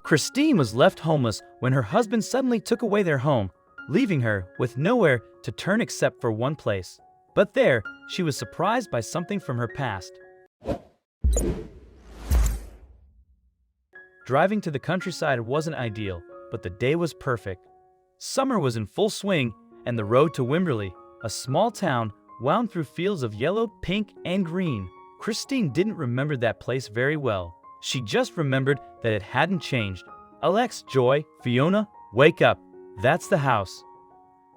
Christine was left homeless when her husband suddenly took away their home, leaving her with nowhere to turn except for one place. But there, she was surprised by something from her past. Driving to the countryside wasn't ideal, but the day was perfect. Summer was in full swing, and the road to Wimberley, a small town, wound through fields of yellow, pink, and green. Christine didn't remember that place very well. She just remembered that it hadn't changed. Alex, Joy, Fiona, wake up. That's the house.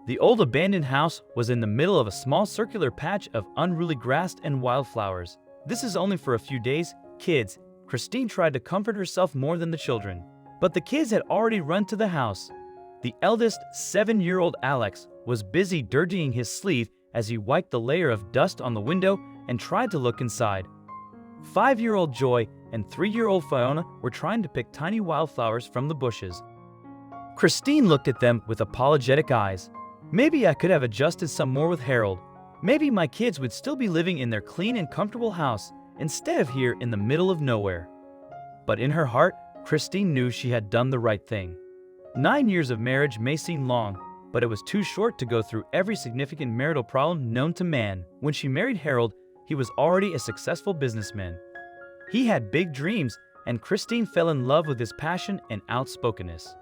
The old abandoned house was in the middle of a small circular patch of unruly grass and wildflowers. This is only for a few days, kids. Christine tried to comfort herself more than the children. But the kids had already run to the house. The eldest, 7-year-old Alex, was busy dirtying his sleeve as he wiped the layer of dust on the window and tried to look inside. 5-year-old Joy and 3-year-old Fiona were trying to pick tiny wildflowers from the bushes. Christine looked at them with apologetic eyes. Maybe I could have adjusted some more with Harold. Maybe my kids would still be living in their clean and comfortable house instead of here in the middle of nowhere. But in her heart, Christine knew she had done the right thing. 9 years of marriage may seem long, but it was too short to go through every significant marital problem known to man. When she married Harold, he was already a successful businessman. He had big dreams, and Christine fell in love with his passion and outspokenness.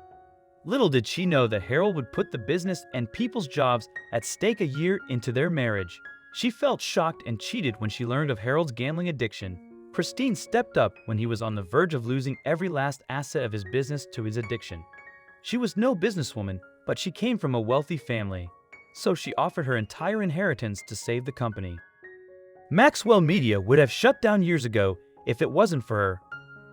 Little did she know that Harold would put the business and people's jobs at stake a year into their marriage. She felt shocked and cheated when she learned of Harold's gambling addiction. Christine stepped up when he was on the verge of losing every last asset of his business to his addiction. She was no businesswoman, but she came from a wealthy family, so she offered her entire inheritance to save the company. Maxwell Media would have shut down years ago if it wasn't for her.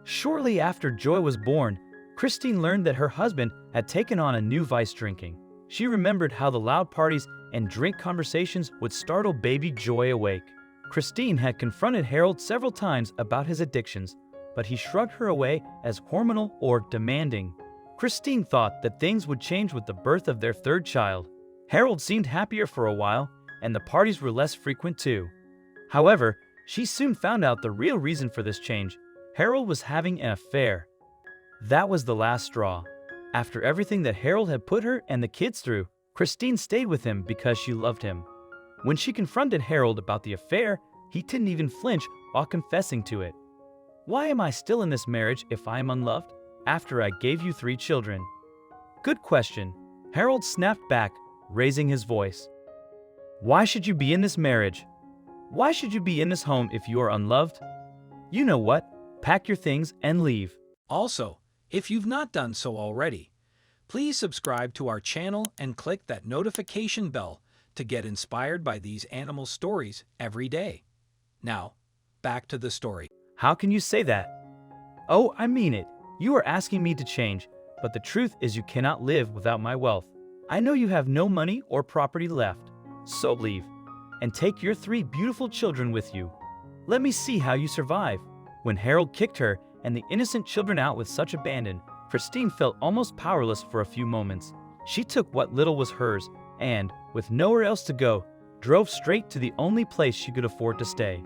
Shortly after Joy was born, Christine learned that her husband had taken on a new vice, drinking. She remembered how the loud parties and drink conversations would startle baby Joy awake. Christine had confronted Harold several times about his addictions, but he shrugged her away as hormonal or demanding. Christine thought that things would change with the birth of their third child. Harold seemed happier for a while, and the parties were less frequent too. However, she soon found out the real reason for this change. Harold was having an affair. That was the last straw. After everything that Harold had put her and the kids through, Christine stayed with him because she loved him. When she confronted Harold about the affair, he didn't even flinch while confessing to it. "Why am I still in this marriage if I am unloved, after I gave you 3 children?" "Good question," Harold snapped back, raising his voice. "Why should you be in this marriage? Why should you be in this home if you are unloved? You know what? Pack your things and leave." Also, if you've not done so already, please subscribe to our channel and click that notification bell to get inspired by these animal stories every day. Now, back to the story. "How can you say that?" "Oh, I mean it. You are asking me to change, but the truth is you cannot live without my wealth. I know you have no money or property left, so leave, and take your 3 beautiful children with you. Let me see how you survive." When Harold kicked her and the innocent children out with such abandon, Christine felt almost powerless for a few moments. She took what little was hers and, with nowhere else to go, drove straight to the only place she could afford to stay.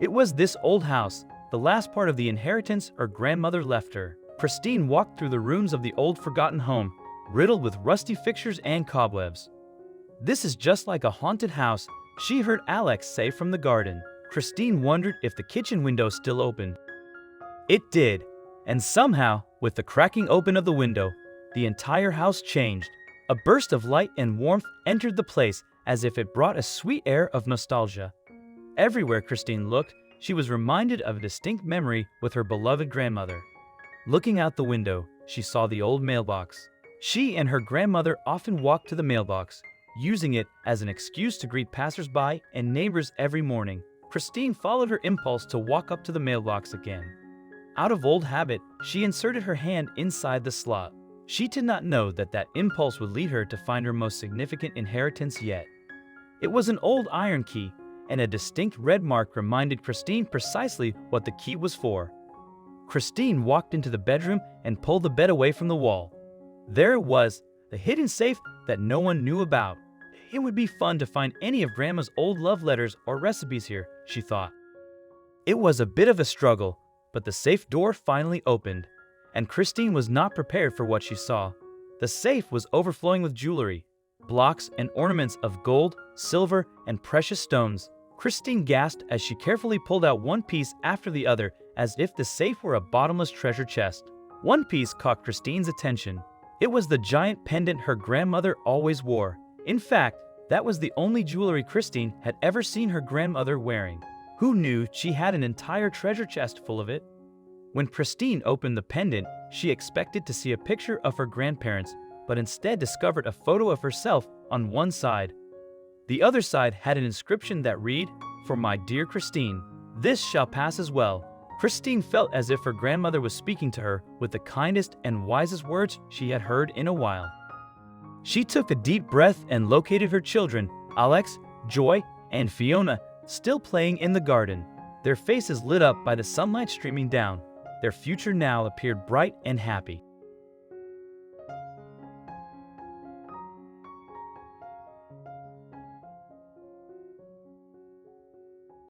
It was this old house, the last part of the inheritance her grandmother left her. Christine walked through the rooms of the old forgotten home, riddled with rusty fixtures and cobwebs. "This is just like a haunted house," she heard Alex say from the garden. Christine wondered if the kitchen window still opened. It did, and somehow, with the cracking open of the window, the entire house changed. A burst of light and warmth entered the place as if it brought a sweet air of nostalgia. Everywhere Christine looked, she was reminded of a distinct memory with her beloved grandmother. Looking out the window, she saw the old mailbox. She and her grandmother often walked to the mailbox, using it as an excuse to greet passers-by and neighbors every morning. Christine followed her impulse to walk up to the mailbox again. Out of old habit, she inserted her hand inside the slot. She did not know that that impulse would lead her to find her most significant inheritance yet. It was an old iron key, and a distinct red mark reminded Christine precisely what the key was for. Christine walked into the bedroom and pulled the bed away from the wall. There it was, the hidden safe that no one knew about. It would be fun to find any of Grandma's old love letters or recipes here, she thought. It was a bit of a struggle, but the safe door finally opened, and Christine was not prepared for what she saw. The safe was overflowing with jewelry, blocks and ornaments of gold, silver, and precious stones. Christine gasped as she carefully pulled out one piece after the other as if the safe were a bottomless treasure chest. One piece caught Christine's attention. It was the giant pendant her grandmother always wore. In fact, that was the only jewelry Christine had ever seen her grandmother wearing. Who knew she had an entire treasure chest full of it? When Christine opened the pendant, she expected to see a picture of her grandparents, but instead discovered a photo of herself on one side. The other side had an inscription that read, "For my dear Christine, this shall pass as well." Christine felt as if her grandmother was speaking to her with the kindest and wisest words she had heard in a while. She took a deep breath and located her children, Alex, Joy, and Fiona, still playing in the garden. Their faces lit up by the sunlight streaming down. Their future now appeared bright and happy.